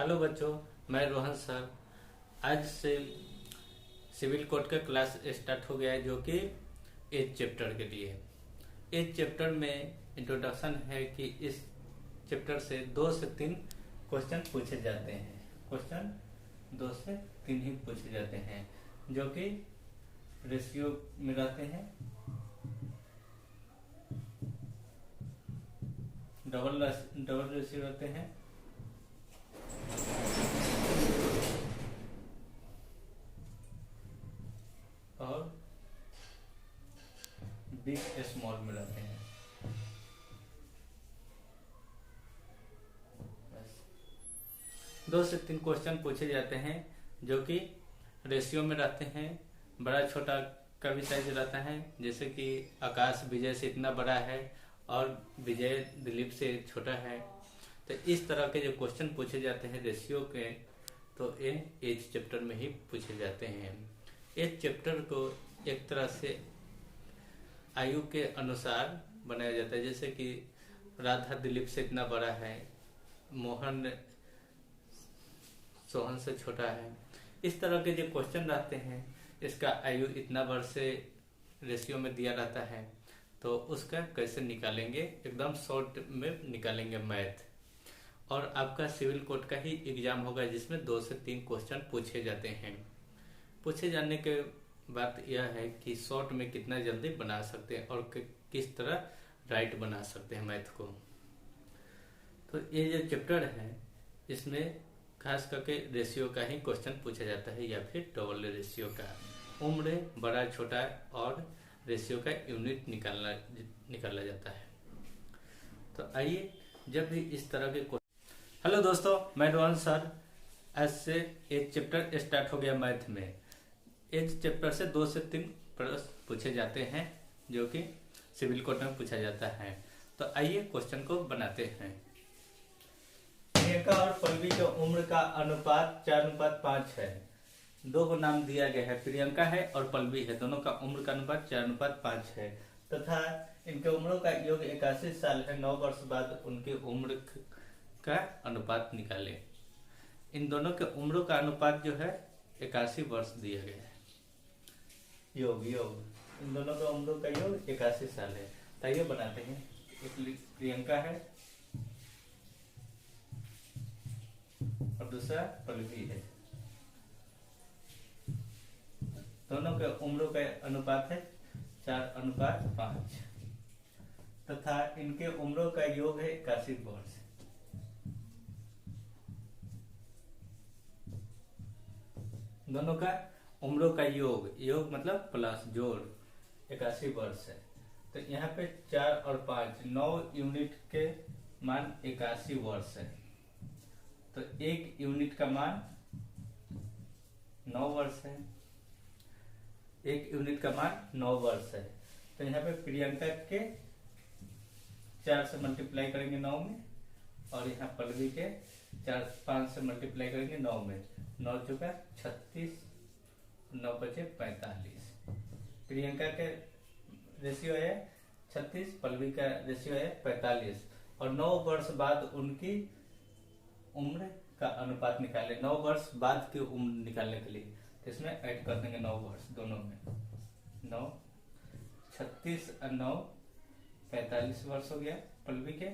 Hello बच्चों, मैं Rohan sir. आज से सिविल कोड का क्लास स्टार्ट हो गया है, जो कि एज चैप्टर के लिए। एज चैप्टर में इंट्रोडक्शन है कि इस चैप्टर से 2 से 3 क्वेश्चन पूछे जाते हैं। क्वेश्चन 2 से 3 ही पूछे जाते हैं, जो कि रेशियो में रहते हैं, डबल रेशियो रहते हैं, और बिग स्मॉल में रहते हैं। बस 2 से 3 क्वेश्चन पूछे जाते हैं, जो कि रेशियो में रहते हैं। बड़ा छोटा का भी साइज रहता है, जैसे कि आकाश विजय से इतना बड़ा है और विजय दिलीप से छोटा है। तो इस तरह के जो क्वेश्चन पूछे जाते हैं रेशियो के, तो ये एज चैप्टर में ही पूछे जाते हैं। एज चैप्टर को एक तरह से आयु के अनुसार बनाया जाता है, जैसे कि राधा दिलीप से इतना बड़ा है, मोहन सोहन से छोटा है। इस तरह के जो क्वेश्चन रहते हैं, इसका आयु इतना वर्ष से रेशियो में दिया रहता है, तो उसका कैसे निकालेंगे, एकदम शॉर्ट में निकालेंगे मैथ। और आपका सिविल कोड का ही एग्जाम होगा, जिसमें 2 से 3 क्वेश्चन पूछे जाते हैं। पूछे जाने के बात यह है कि शॉर्ट में कितना जल्दी बना सकते हैं और किस तरह राइट बना सकते हैं मैथ को। तो ये जो चैप्टर है, इसमें खास करके रेशियो का ही क्वेश्चन पूछा जाता है, या फिर डबल रेशियो का। उम्र, बड़ा छोटा और रेशियो का यूनिट निकाला जाता है। तो आइए, जब भी इस तरह के हेलो दोस्तों, मैं रोहन सर। आज से एक चैप्टर स्टार्ट हो गया मैथ में। इस चैप्टर से 2 से 3 प्रश्न पूछे जाते हैं, जो कि सिविल कोड में पूछा जाता है। तो आइए क्वेश्चन को बनाते हैं। प्रियंका और पल्लवी की उम्र का अनुपात 4:5 है। दो को नाम दिया गया है, प्रियंका है और पल्लवी है। दोनों का उम्र का अनुपात 4:5 है, तथा इनके उम्रों का योग 81 साल है। 9 वर्ष बाद उनकी उम्र का अनुपात निकाले। इन दोनों के उम्रों का अनुपात जो है 81 वर्ष दिया गया है। योग इन दोनों का उम्रों का योग 81 साल है। तो ये बनाते हैं। एक प्रियंका है और दूसरा पल्लवी है। दोनों के उम्रों का अनुपात है 4:5, तथा इनके उम्रों का योग है 81 वर्ष। दोनों का उम्रों का योग मतलब प्लस जोड़ 81 वर्ष है। तो यहाँ पे 4 और 5 9 यूनिट के मान 81 वर्ष है। तो 1 यूनिट का मान 9 वर्ष है। 1 यूनिट का मान 9 वर्ष है। तो यहाँ पे प्रियंका के 4 से मल्टीप्लाई करेंगे 9 में, और यहाँ पल्लवी के 5 से मल्टीप्लाई करेंगे 9 में। 9 चुका 36, 9 बचे 45। प्रियंका के रेशियो है 36, पल्लवी का रेशियो है 45। और 9 वर्ष बाद उनकी उम्र का अनुपात निकाले। 9 वर्ष बाद की उम्र निकालने के लिए तो इसमें ऐड कर देंगे 9 वर्ष दोनों में। 9 36 और 9 45 वर्ष हो गया पल्लवी के,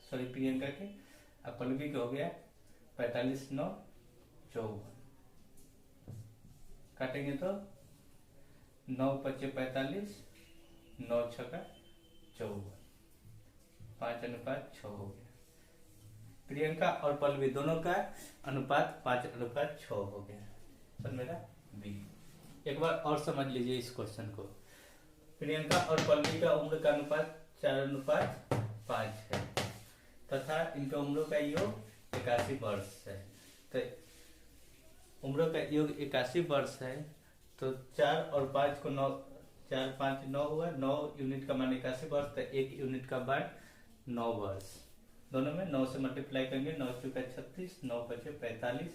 सॉरी प्रियंका के। अब पल्लवी के हो गया 45 9 54। काटेंगे तो 9 5 45, 9 6 54, 5:6 हो गया। प्रियंका और पल्लवी दोनों का अनुपात 5:6 हो गया। सर मेरा बी। एक बार और समझ लीजिए इस क्वेश्चन को। प्रियंका और पल्लवी का उम्र का अनुपात 4:5 है, तथा इनके उम्रों का योग 81 वर्ष है। तो उम्रों का योग 81 वर्ष है, तो 4 और 5 को 9, 4 5 9 हुआ। 9 यूनिट का मान 81 वर्ष, तो 1 यूनिट का मान 9 वर्ष। दोनों में 9 से मल्टीप्लाई करेंगे। 9 चुका 36, 9 बचे 45।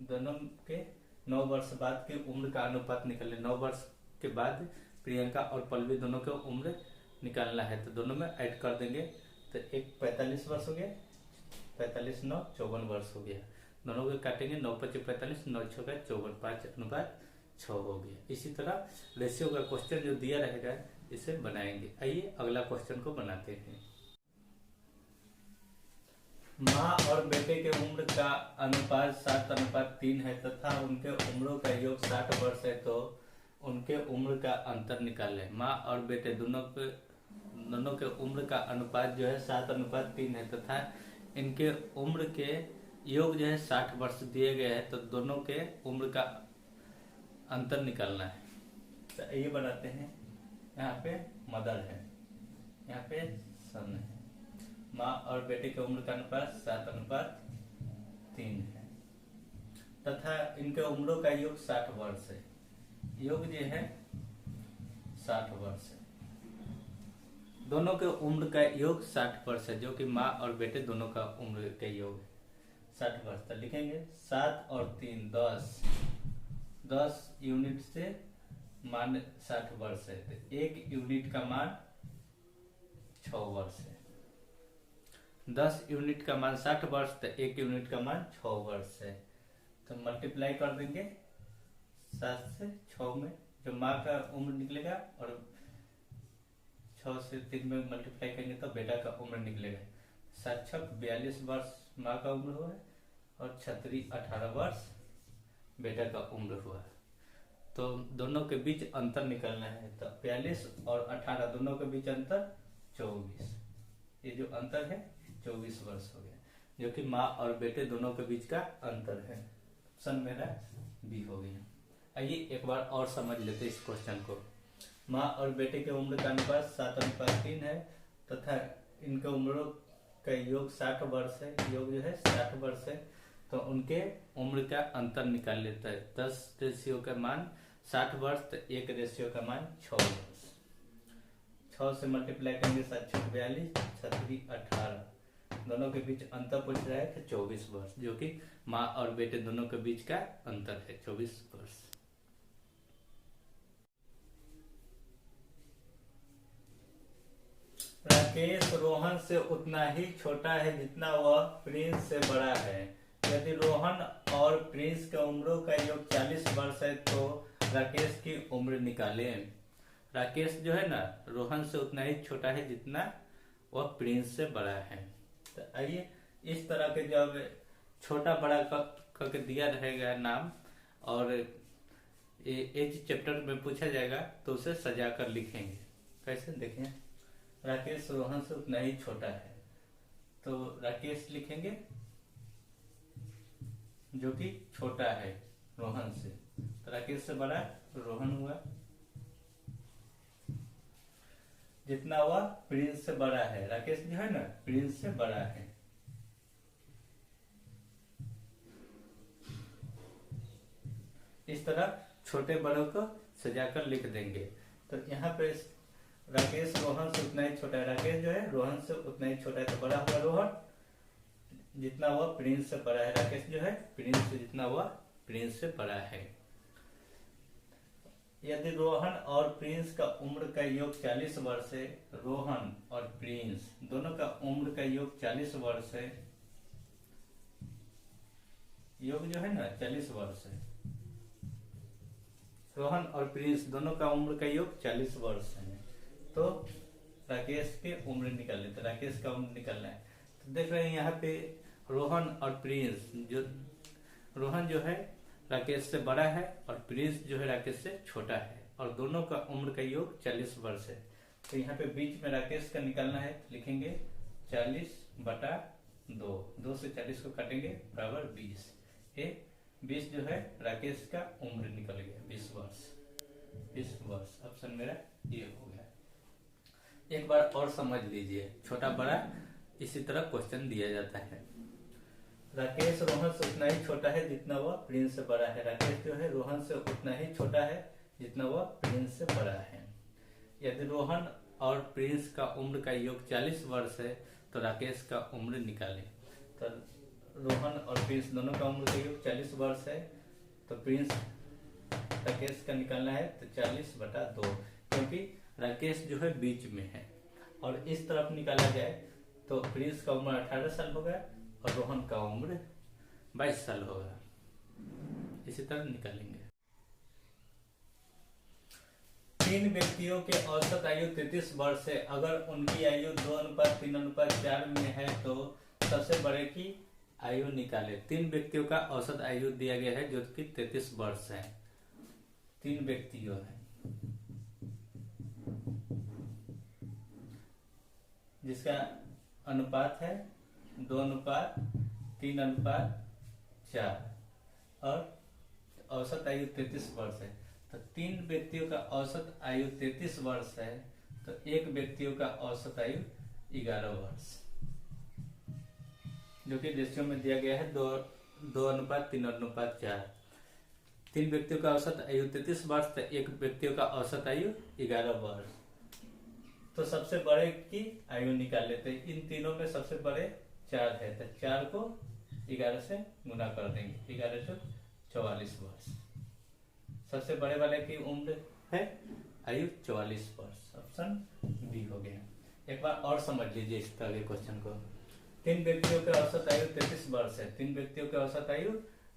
दोनों के 9 वर्ष बाद की उम्र का अनुपात निकाले। 9 वर्ष के बाद प्रियंका और पल्लवी दोनों के उम्र निकालना है, तो दोनों में ऐड कर देंगे। तो एक 45 वर्ष हो गया, 45 9 54 वर्ष हो गया। दोनों को काटेंगे, 9 5 45, 9 6 54, 5:6 हो गया। इसी तरह रेशियो का क्वेश्चन जो दिया रहेगा इसे बनाएंगे। आइए अगला क्वेश्चन को बनाते हैं। माँ और बेटे के उम्र का अनुपात 7:3 है तथा उनके उम्रों का योग 60 वर्ष है, तो उनके उम्र का अंतर निकालें। माँ और बेटे दोनों के उम्र का अनुपात जो है 7:3 है तथा इनके उम्र के योग जो है 60 वर्ष दिए गए हैं, तो दोनों के उम्र का अंतर निकालना है। तो ये बनाते हैं। यहाँ पे मदर है, यहाँ पे सन है। माँ और बेटे के उम्र का अनुपात 7:3 है तथा इनके उम्रों का योग 60 वर्ष है। योग जो है 60 वर्ष है। दोनों के उम्र का योग 60 वर्ष है, जो कि माँ और बेटे दोनों का उम्र का योग 60 वर्ष। तो लिखेंगे 7 और 3 10 यूनिट से मान 60 वर्ष है, तो 1 यूनिट का मान 6 वर्ष है। 10 यूनिट का मान 60 वर्ष, तो 1 यूनिट का मान 6 वर्ष है। तो मल्टीप्लाई कर देंगे 7 से 6 में, जो माँ का उम्र निकलेगा, और 6 से 3 में मल्टीप्लाई करेंगे तो बेटा का उम्र निकलेगा। 7 6 42 वर्ष माँ का उम्र हुआ है और 36 18 वर्ष बेटा का उम्र हुआ है। तो दोनों के बीच अंतर निकालना है, तो 42 और 18 दोनों के बीच अंतर 24। ये जो अंतर है 24 वर्ष हो गया, जो कि माँ और बेटे दोनों के बीच का अंतर है। ऑप्शन मेरा बी हो गया। आइए एक बार और समझ लेते इस क्वेश्चन को। माँ और बेटे के उम्र का अनुपात 7:3 है तथा इनके उम्रों का योग 60 वर्ष है। योग जो है 60 वर्ष है, तो उनके उम्र का अंतर निकाल लेता है। 10 रेशियो का मान 60 वर्ष, तो 1 रेशियो का मान 6 वर्ष। 6 से मल्टीप्लाई करेंगे 7 6 42, 36 18, दोनों के बीच अंतर पूछ रहा है कि 24 वर्ष, जो कि माँ और बेटे दोनों के बीच का अंतर है 24 वर्ष। राकेश रोहन से उतना ही छोटा है जितना वह प्रिंस से बड़ा है। यदि रोहन और प्रिंस के उम्रों का योग 40 वर्ष है, तो राकेश की उम्र निकालें। राकेश जो है ना, रोहन से उतना ही छोटा है जितना वह प्रिंस से बड़ा है। तो आइए इस तरह के जब छोटा बड़ा करके दिया रहेगा नाम, और एज चैप्टर में पूछा जाएगा तो उसे सजा कर लिखेंगे। कैसे देखें, राकेश रोहन से उतना ही छोटा है, तो राकेश लिखेंगे जो कि छोटा है रोहन से, तो राकेश से बड़ा रोहन हुआ। जितना वह प्रिंस से बड़ा है, राकेश जो है ना प्रिंस से बड़ा है। इस तरह छोटे बड़ों को सजाकर लिख देंगे। तो यहाँ पे राकेश रोहन से उतना ही छोटा है। राकेश जो है रोहन से उतना ही छोटा है, तो बड़ा हुआ रोहन, जितना वह प्रिंस से बड़ा है। राकेश जो है प्रिंस से जितना वह प्रिंस से बड़ा है। यदि रोहन और प्रिंस का उम्र का योग 40 वर्ष है, रोहन और प्रिंस दोनों का उम्र का योग 40 वर्ष है। योग जो है ना 40 वर्ष है। रोहन और प्रिंस दोनों का उम्र का योग 40 वर्ष है, तो राकेश की उम्र निकाल लेते। राकेश का उम्र निकालना है, तो देख रहे हैं यहाँ पे रोहन और प्रिंस, जो रोहन जो है राकेश से बड़ा है और प्रिंस जो है राकेश से छोटा है, और दोनों का उम्र का योग 40 वर्ष है। तो यहाँ पे बीच में राकेश का निकालना है, तो लिखेंगे 40/2, 2 से 40 को काटेंगे बराबर 20। ये 20 जो है राकेश का उम्र निकल गया, 20 वर्ष। ऑप्शन मेरा ये हो गया। एक बार और समझ लीजिए, छोटा बड़ा इसी तरह क्वेश्चन दिया जाता है। राकेश रोहन से उतना ही छोटा है जितना वह प्रिंस से बड़ा है। राकेश जो है रोहन से उतना ही छोटा है जितना वह प्रिंस से बड़ा है। यदि रोहन और प्रिंस का उम्र का योग 40 वर्ष है, तो राकेश का उम्र निकालें। तो रोहन और प्रिंस दोनों का उम्र का योग 40 वर्ष है, तो प्रिंस राकेश का निकालना है, तो 40/2, क्योंकि राकेश जो है बीच में है। और इस तरफ निकाला जाए तो प्रिंस का उम्र 18 साल हो गया और रोहन का उम्र 22 साल होगा। इसी तरह निकालेंगे। 3 व्यक्तियों के औसत आयु 33 वर्ष है। अगर उनकी आयु 2:3:4 में है तो सबसे बड़े की आयु निकाले। 3 व्यक्तियों का औसत आयु दिया गया है जो कि 33 वर्ष है। 3 व्यक्तियों है जिसका अनुपात है 2:3:4 और औसत आयु 33 वर्ष है। तो 3 व्यक्तियों का औसत आयु 33 वर्ष है तो एक व्यक्तियों का औसत आयु 11 वर्ष, जो कि रेशियो में दिया गया है 2:3:4। 3 व्यक्तियों का औसत आयु 33 वर्ष तो एक व्यक्तियों का औसत आयु 11 वर्ष। तो सबसे बड़े की आयु निकाल लेते हैं। इन तीनों में सबसे बड़े 4 है तो 4 को 11 से गुना कर देंगे, 11 से 44 वर्ष। सबसे बड़े वाले की उम्र है आयु 44 वर्ष। ऑप्शन बी हो गया। एक बार और समझ लीजिए इस तरह के क्वेश्चन को। 3 व्यक्तियों के औसत आयु 33 वर्ष है। 3 व्यक्तियों के औसत आयु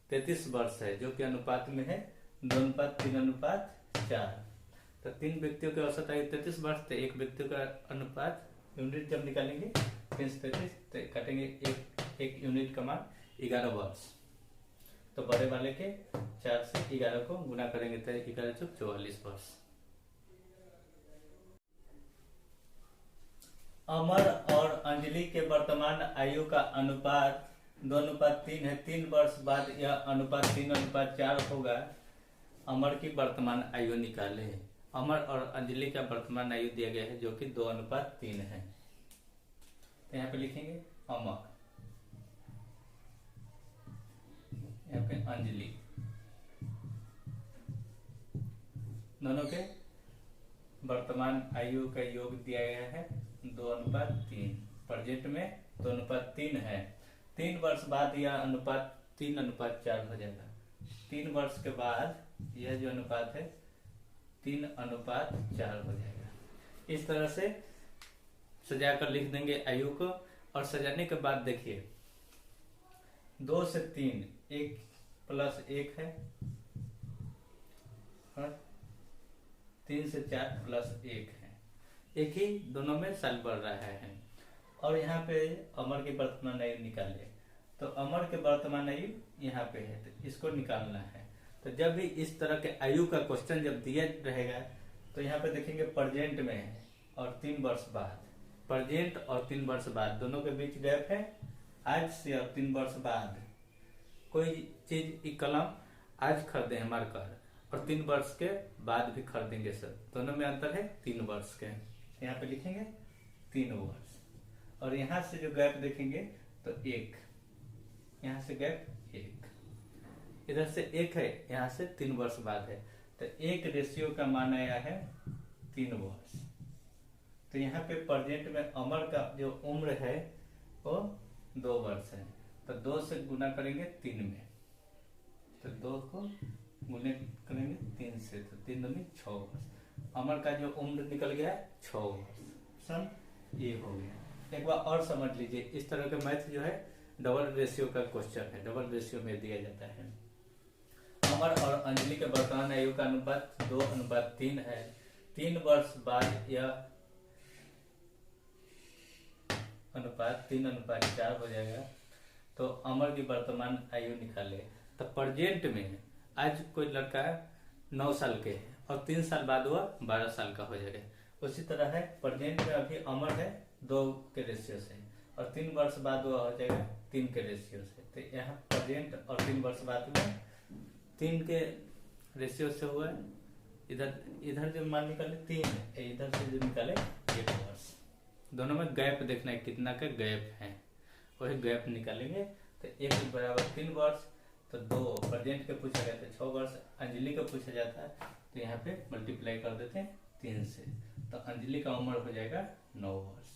33 वर्ष है जो कि अनुपात में है 2:3:4। तो 3 व्यक्तियों के औसत आयु 33 वर्ष थे। एक व्यक्ति का अनुपात यूनिट जब निकालेंगे 3 से 33 तो काटेंगे एक यूनिट का मान 11 वर्ष। तो बड़े वाले के 4 से 11 को गुना करेंगे तो 11 × 44 वर्ष। अमर और अंजलि के वर्तमान आयु का अनुपात 2:3 है। 3 वर्ष बाद यह अनुपात 3:4 होगा। अमर की वर्तमान आयु निकाले। अमर और अंजलि का वर्तमान आयु दिया गया है जो कि 2:3 है। तो यहाँ पे लिखेंगे अमर, यहाँ पे अंजलि। दोनों के वर्तमान आयु का योग दिया गया है 2:3। प्रेजेंट में 2:3 है। 3 वर्ष बाद यह अनुपात 3:4 हो जाएगा। 3 वर्ष के बाद यह जो अनुपात है 3:4 हो जाएगा। इस तरह से सजा कर लिख देंगे आयु को। और सजाने के बाद देखिए 2 से 3 1 + 1 है और 3 से 4 + 1 है। एक ही दोनों में साल बढ़ रहा है। और यहाँ पे अमर की वर्तमान आयु निकालिए। तो अमर के वर्तमान आयु यहाँ पे है तो इसको निकालना है। तो जब भी इस तरह के आयु का क्वेश्चन जब दिया रहेगा तो यहाँ पे देखेंगे प्रेजेंट में है और 3 वर्ष बाद। प्रेजेंट और 3 वर्ष बाद दोनों के बीच गैप है। आज से और 3 वर्ष बाद कोई चीज कलम आज खरीदे हैं मार्कर और 3 वर्ष के बाद भी खरीदेंगे सर, दोनों में अंतर है 3 वर्ष के। यहाँ पे लिखेंगे 3 वर्ष। और यहाँ से जो गैप देखेंगे तो 1, यहाँ से गैप 1, इधर से 1 है, यहाँ से 3 वर्ष बाद है तो 1 रेशियो का मान आया है 3 वर्ष। तो यहाँ पे प्रेजेंट में अमर का जो उम्र है वो 2 वर्ष है तो 2 से गुना करेंगे 3 में तो 2 को गुने करेंगे 3 से तो 3 दूनी 6 वर्ष। अमर का जो उम्र निकल गया है 6 वर्ष। ऑप्शन ये हो गया। एक बार और समझ लीजिए। इस तरह के मैथ जो है डबल रेशियो का क्वेश्चन है, डबल रेशियो में दिया जाता है। अमर और अंजलि के वर्तमान आयु का अनुपात 2:3 है। 3 वर्ष बाद यह अनुपात 3:4 हो जाएगा। तो अमर की वर्तमान आयु निकाले। तो प्रेजेंट में आज कोई लड़का 9 साल के है और 3 साल बाद वह 12 साल का हो जाएगा। उसी तरह है प्रेजेंट में अभी अमर है 2 के रेशियो से और 3 वर्ष बाद वह हो जाएगा 3 के रेशियो से। तो यहाँ प्रेजेंट और 3 वर्ष बाद में 3 के रेशियो से हुआ है। इधर जो मान निकाले 3 है, इधर से जो निकाले 1 वर्ष। दोनों में गैप देखना है कितना का गैप है, वही गैप निकालेंगे। तो 1 बराबर 3 वर्ष तो 2 प्रेजेंट के पूछा गया था 6 वर्ष अंजलि का पूछा जाता है तो यहाँ पे मल्टीप्लाई कर देते हैं 3 से तो अंजलि का उम्र हो जाएगा 9 वर्ष।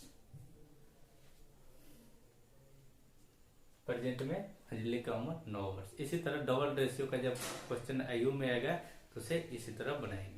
प्रेजेंट में अंजलि का उम्र 9 वर्ष। इसी तरह डबल रेशियो का जब क्वेश्चन आयु में आएगा तो उसे इसी तरह बनाएंगे।